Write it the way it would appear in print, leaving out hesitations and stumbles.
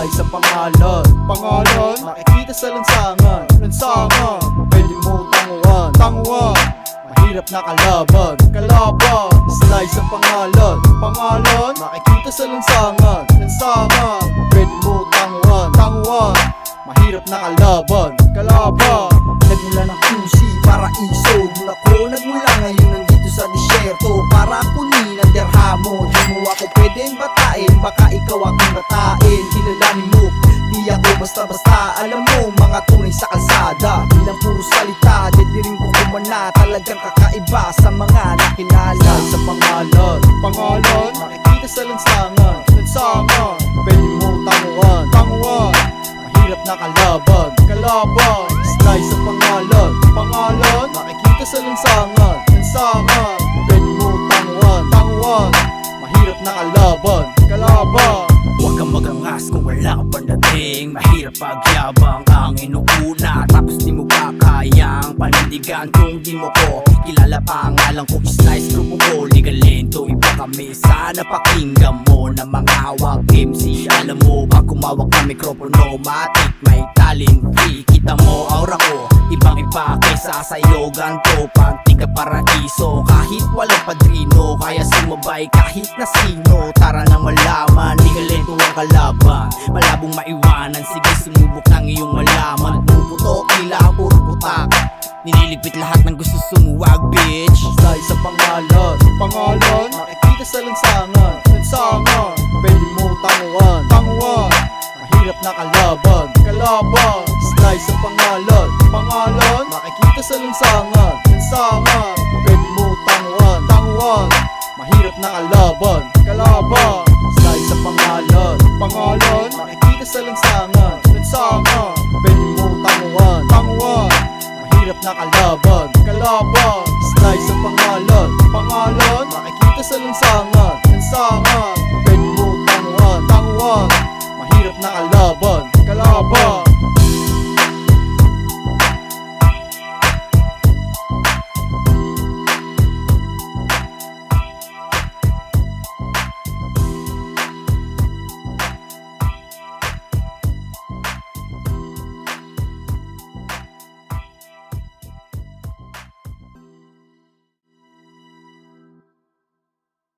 Slide sa pangalan, makikita sa lansangan, pwede mo tanguan, mahirap na kalaban, Slide sa pangalan, makikita sa lansangan, pwede mo tanguan, mahirap na kalaban, Nagmula ng QC, paraiso. Mula ko nagmula, ngayon nandito sa disyerto para kunin ang derhamo. Di mo ako pwedeng batain, baka ikaw aking batain. Kilalanin mo, di ako basta-basta. Alam mo, mga tunay sa kalsada. Bilang puro salita, deadly rin ko kumana. Talagang kakaiba sa mga nakilala. Slide sa pangalan, makikita sa lansangan, pwede mo tanguan, mahirap na kalaban, Slide sa pangalan, makikita sa lansangan, pwede mo tanguan, mahirap na kalaban, Huwag kang magangas kung wala kang pandating. Mahirap pagyabang ang inuuna, tapos di mo kakayang panindigan kung di mo ko kilala. Pangalan ko is Nice, grupo ko Ligalento. Iba kami, sana pakinggan mo na mga hawak MC. Alam mo, pag kumawak ng mikropono, matik may talent free. Kita mo aura ko, ibang iba kaysa sa ilogan to. Pag tiga paraiso, kahit walang padrino, kaya sumabay kahit na sino. Tara nang malaman, Ligalento ang kalaban, malabong maiwanan. Sige, sumubok ng iyong malaman. Pumuputok, tila puro putak, nililigpit lahat ng gusto sumuwag, bitch. Slide sa pangalan, makikita sa lansangan, pwede mo tanguan, mahirap na kalaban, Slide sa pangalan, makikita sa lansangan, pwede mo tanguan, mahirap na kalaban, Slide sa pangalan, makikita sa lansangan, pwede mo tanguan, mahirap na kalaban, Slide sa pangalan, makikita sa lansangan,